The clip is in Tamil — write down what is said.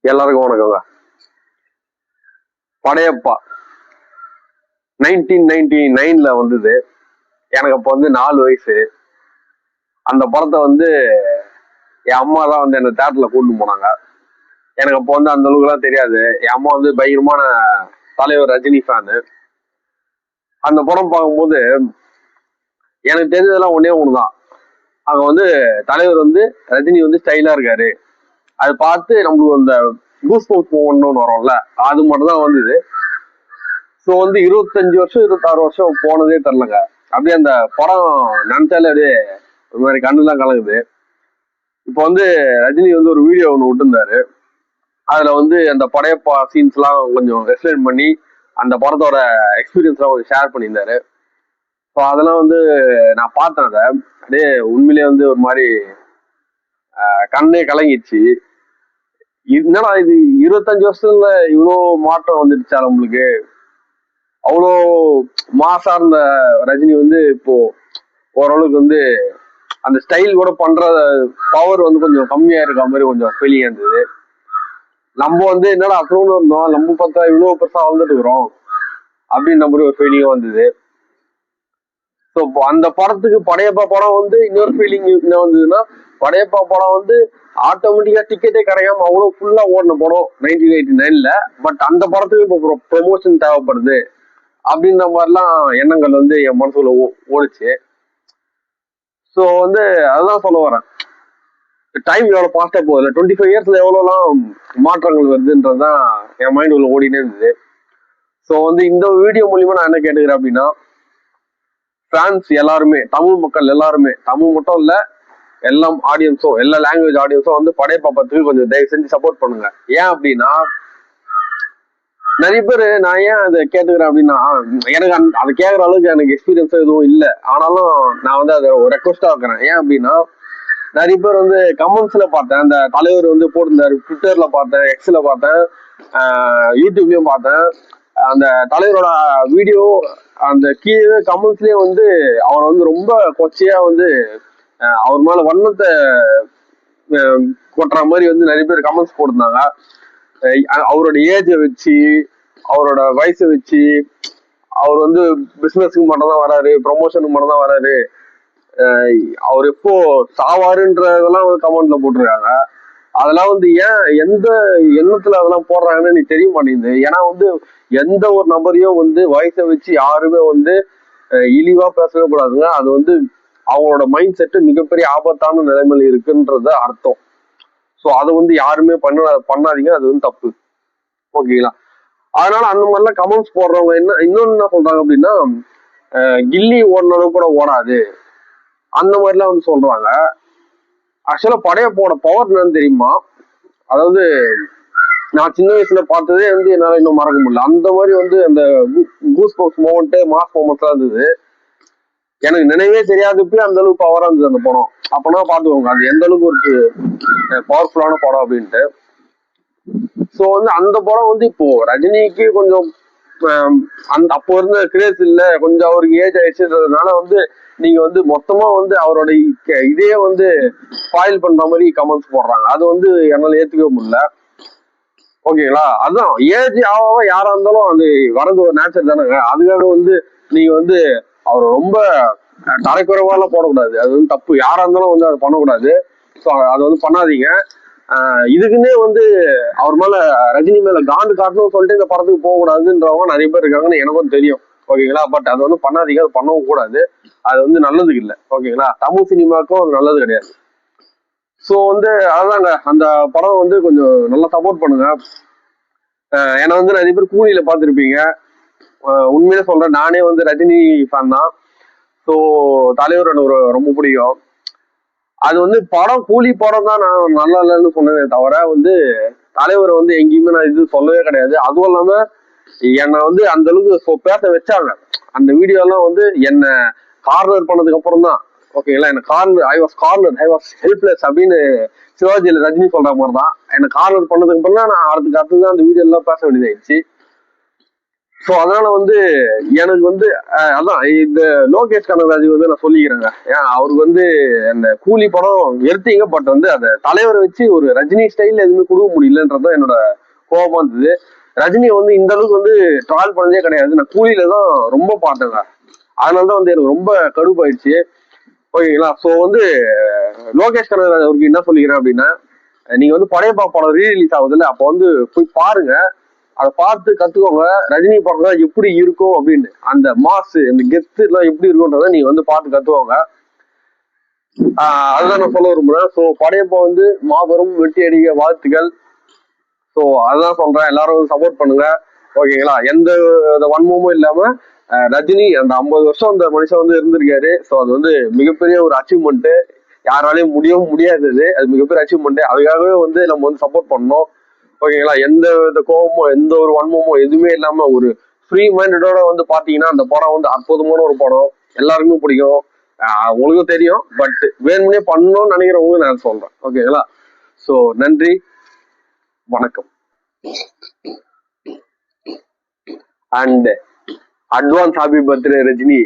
எல்லாருக்கும் வணக்கங்க. படையப்பா 1999 வந்தது. எனக்கு அப்போ வந்து 4 வயசு. அந்த படத்தை வந்து என் அம்மா தான் வந்து என்ன தேட்டர்ல கூட்டிட்டு போனாங்க. எனக்கு அப்போ வந்து அந்த அளவுக்குலாம் தெரியாது. என் அம்மா வந்து பயங்கரமான தலைவர் ரஜினி ஃபேனு. அந்த படம் பார்க்கும்போது எனக்கு தெரிஞ்சதெல்லாம் ஒன்னே ஒண்ணுதான். அங்க வந்து தலைவர் வந்து ரஜினி வந்து ஸ்டைலா இருக்காரு. அதை பார்த்து நம்மளுக்கு அந்த கூஸ் பம்ப்ஸ் ஒன்று வரும்ல, அது மட்டும் தான் வந்தது. ஸோ வந்து 25 வருஷம் 26 வருஷம் போனதே தெரிலங்க. அப்படியே அந்த படம் நினைச்சாலே அப்படியே ஒரு மாதிரி கண்ணுலாம் கலங்குது. இப்போ வந்து ரஜினி வந்து ஒரு வீடியோ ஒன்று விட்டுருந்தாரு. அதுல வந்து அந்த படையப்பா சீன்ஸ் எல்லாம் கொஞ்சம் எக்ஸ்பிளைன் பண்ணி அந்த படத்தோட எக்ஸ்பீரியன்ஸ் எல்லாம் கொஞ்சம் ஷேர் பண்ணியிருந்தாரு. ஸோ அதெல்லாம் வந்து நான் பார்த்தேன். அதை அப்படியே உண்மையிலேயே வந்து ஒரு மாதிரி கண்ணே கலங்கிடுச்சு. என்னடா இது 25 வருஷத்துல இவ்வளோ மாற்றம் வந்துடுச்சா நம்மளுக்கு. அவ்வளோ மாசா இருந்த ரஜினி வந்து இப்போ ஓரளவுக்கு வந்து அந்த ஸ்டைல் கூட பண்ற பவர் வந்து கொஞ்சம் கம்மியா இருக்க மாதிரி கொஞ்சம் ஃபீலிங் இருந்தது. நம்ம வந்து என்னடா அப்புறம் இருந்தோம், நம்ம பார்த்தா இவ்வளவு பெருசா வளர்ந்துட்டு இருக்கிறோம் அப்படின்ற மாதிரி ஒரு ஃபீலிங்கும் வந்தது. ஸோ அந்த படத்துக்கு படையப்பா படம் வந்து இன்னொரு ஃபீலிங் என்ன வந்ததுன்னா, படையப்பா படம் வந்து ஆட்டோமேட்டிக்கா டிக்கெட்டே கிடைக்காம அவ்வளவு ஃபுல்லா ஓடின படம் 1989. பட் அந்த படத்துக்கு இப்போ ப்ரொமோஷன் தேவைப்படுது அப்படின்ற மாதிரிலாம் எண்ணங்கள் வந்து என் மனசுல ஓடிச்சு. ஸோ வந்து அதுதான் சொல்ல வரேன். டைம் எவ்வளவு ஃபாஸ்டா போகுது, 25 இயர்ஸ்ல எவ்வளவுலாம் மாற்றங்கள் வருதுன்றதுதான் என் மைண்ட் உள்ள ஓடினே இருந்தது. ஸோ வந்து இந்த வீடியோ மூலியமா நான் என்ன கேட்டுக்கிறேன் அப்படின்னா, பிரான்ஸ் எல்லாருமே, தமிழ் மக்கள் எல்லாருமே, தமிழ் மட்டும் இல்ல, எல்லாம் ஆடியன்ஸும், எல்லா லாங்குவேஜ் ஆடியன்ஸும் வந்து படையப்பா படத்துக்கு கொஞ்சம் தயவு செஞ்சு சப்போர்ட் பண்ணுங்க. ஏன் அப்படின்னா, நிறைய பேர் நான் ஏன் அதை கேட்டுக்கிறேன் அப்படின்னா, எனக்கு அதை கேட்கற அளவுக்கு எனக்கு எக்ஸ்பீரியன்ஸ் எதுவும் இல்லை. ஆனாலும் நான் வந்து அதை ஒரு ரெக்வஸ்டா வைக்கிறேன். ஏன் அப்படின்னா, நிறைய பேர் வந்து கமெண்ட்ஸ்ல பார்த்தேன், அந்த தலைவர் வந்து போட்டிருந்தாரு, ட்விட்டர்ல பார்த்தேன், எக்ஸ்ல பார்த்தேன், யூடியூப்லயும் பார்த்தேன். அந்த தலைவரோட வீடியோ அந்த கீழே கமெண்ட்ஸ்லயே வந்து அவரை வந்து ரொம்ப கொச்சையா வந்து அவர் மேல வண்ணத்தை கொட்டுற மாதிரி வந்து நிறைய பேர் கமெண்ட்ஸ் போட்டிருந்தாங்க. அவரோட ஏஜை வச்சு, அவரோட வயசை வச்சு, அவர் வந்து பிசினஸ்க்கு மட்டும் தான் வராரு, ப்ரொமோஷனுக்கு மட்டும் தான் வராரு, அவர் எப்போ சாவாருன்றதெல்லாம் வந்து கமெண்ட்ல போட்டிருக்காங்க. அதெல்லாம் வந்து ஏன் எந்த எண்ணத்துல அதெல்லாம் போடுறாங்கன்னு எனக்கு தெரிய மாட்டேங்குது. ஏன்னா வந்து எந்த ஒரு நபரையும் வந்து வயசை வச்சு யாருமே வந்து இழிவா பேசவே கூடாதுங்க. அது வந்து அவங்களோட மைண்ட் செட்டு மிகப்பெரிய ஆபத்தான நிலைமையில இருக்குன்றது அர்த்தம். ஸோ அதை வந்து யாருமே பண்ணாதீங்க, அது வந்து தப்பு. ஓகேங்களா? அதனால அந்த மாதிரிலாம் கமெண்ட்ஸ் போடுறவங்க இன்னொன்னு என்ன சொல்றாங்க அப்படின்னா, கில்லி ஓடினது கூட ஓடாது அந்த மாதிரிலாம் வந்து சொல்றாங்க. ஆக்சுவலா படையப்போட பவர் என்னன்னு தெரியுமா? அதாவது நான் சின்ன வயசுல பார்த்ததே வந்து என்னால இன்னும் மறக்க முடியல. அந்த மாதிரி வந்து அந்த கூஸ் பம்ப்ஸ் மொமெண்ட், மாஸ் மொமெண்ட்லாம் இருந்தது. எனக்கு நினைவே தெரியாதப்பே அந்த அளவுக்கு பவரா இருந்தது அந்த படம். அப்பனா பாத்துக்கோங்க அது எந்த அளவுக்கு ஒரு பவர்ஃபுல்லான படம் அப்படின்ட்டு. ஸோ வந்து அந்த படம் வந்து இப்போ ரஜினிக்கு கொஞ்சம் அந்த அப்போ இருந்த கிரேஸ் இல்ல, கொஞ்சம் அவருக்கு ஏஜ் ஆயிடுச்சுன்றதுனால வந்து நீங்க வந்து மொத்தமா வந்து அவரோட இதே வந்து ஸ்பாயில் பண்ற மாதிரி கமெண்ட்ஸ் போடுறாங்க. அது வந்து என்னால ஏத்துக்கவே முடியல. ஓகேங்களா? அதுதான் ஏஜ் ஆக யாரா இருந்தாலும் அது வரது ஒரு நேச்சர் தானேங்க. அதுக்காக வந்து நீங்க வந்து அவர் ரொம்ப தரைக்குறைவாலாம் போடக்கூடாது. அது வந்து தப்பு. யாரா இருந்தாலும் வந்து அதை பண்ணக்கூடாது. ஸோ அதை வந்து பண்ணாதீங்க. இதுக்குன்னே வந்து அவர் மேல ரஜினி மேல காண்டு காட்டணும்னு சொல்லிட்டு இந்த படத்துக்கு போக கூடாதுன்றவங்க நிறைய பேர் இருக்காங்கன்னு எனக்கும் தெரியும். ஓகேங்களா? பட் அது வந்து பண்ணாதீங்க, அது பண்ணவும் கூடாது. அது வந்து நல்லதுக்கு இல்லை. ஓகேங்களா? தமிழ் சினிமாவுக்கும் அது நல்லது கிடையாது. ஸோ வந்து அதுதாங்க, அந்த படம் வந்து கொஞ்சம் நல்லா சப்போர்ட் பண்ணுங்க. ஏன்னா வந்து நிறைய பேர் கூலியில பார்த்துருப்பீங்க. உண்மையிலே சொல்றேன், நானே வந்து ரஜினி ஃபேன் தான். ஸோ தலைவர் எனக்கு ரொம்ப பிடிக்கும். அது வந்து படம் கூலி படம் தான் நான் நல்லா இல்லைன்னு சொன்னதே தவிர வந்து தலைவரை வந்து எங்கேயுமே நான் இது சொல்லவே கிடையாது. அதுவும் இல்லாம என்னை வந்து அந்த அளவுக்கு பேச வச்சாங்க. அந்த வீடியோ எல்லாம் வந்து என்ன கார்னர் பண்ணதுக்கு அப்புறம் தான். ஓகேங்களா? என்ன ஐ வாஸ் ஹெல்ப்லெஸ் அப்படின்னு சிவாஜியில ரஜினி சொல்ற மாதிரி தான். என்ன கார்னர் பண்ணதுக்கு அப்புறம் தான் நான் அடுத்தது அந்த வீடியோ எல்லாம் பேச வேண்டியதாயிடுச்சு. ஸோ அதனால வந்து எனக்கு வந்து அதான் இந்த லோகேஷ் கனகராஜ் வந்து நான் சொல்லிக்கிறேங்க. ஏன் அவருக்கு வந்து அந்த கூலி படம் எடுத்தீங்க, பட் வந்து அதை தலைவரை வச்சு ஒரு ரஜினி ஸ்டைல்ல எதுவுமே கொடுக்க முடியலன்றதான் என்னோட கோபமா இருந்தது. ரஜினியை வந்து இந்த அளவுக்கு வந்து ட்ரால் பண்ணதே கிடையாது. நான் கூலியில தான் ரொம்ப பார்த்தேங்க. அதனாலதான் வந்து எனக்கு ரொம்ப கடுப்பாயிடுச்சு. ஓகேங்களா. ஸோ வந்து லோகேஷ் கனகராஜ் அவருக்கு என்ன சொல்லிக்கிறேன் அப்படின்னா, நீங்க வந்து படையப்பா படம் ரீரிலீஸ் ஆகுதுல்ல, அப்போ வந்து போய் பாருங்க, அதை பார்த்து கத்துக்கோங்க ரஜினி படம் எப்படி இருக்கும் அப்படின்னு. அந்த மாசு இந்த கெத்து எல்லாம் எப்படி இருக்கும்ன்றத நீங்க வந்து பார்த்து கத்துக்கோங்க. அதுதான் நான் சொல்ல விரும்புறேன். ஸோ படையப்பா வந்து மாபெரும் வெற்றி அடிக்க வாழ்த்துக்கள். ஸோ அதுதான் சொல்றேன், எல்லாரும் சப்போர்ட் பண்ணுங்க. ஓகேங்களா. எந்த வன்மமும் இல்லாம ரஜினி அந்த 50 வருஷம் அந்த மனுஷன் வந்து இருந்திருக்காரு. ஸோ அது வந்து மிகப்பெரிய ஒரு அச்சீவ்மெண்ட். யாராலையும் முடியவும் முடியாதது. அது மிகப்பெரிய அச்சீவ்மெண்ட். அதுக்காகவே வந்து நம்ம வந்து சப்போர்ட் பண்ணணும். ஓகேங்களா. எந்த வித கோபமோ எந்த ஒரு வன்மமோ எதுவுமே இல்லாம ஒரு ஃப்ரீ மைண்டடோட வந்து பாத்தீங்கன்னா அந்த படம் வந்து அற்புதமான ஒரு படம். எல்லாருக்குமே பிடிக்கும். உங்களுக்கும் தெரியும். பட் வேணும்னே பண்ணணும்னு நினைக்கிறவங்க நான் சொல்றேன். ஓகேங்களா. ஸோ நன்றி, வணக்கம். And advance happy birthday Rajini.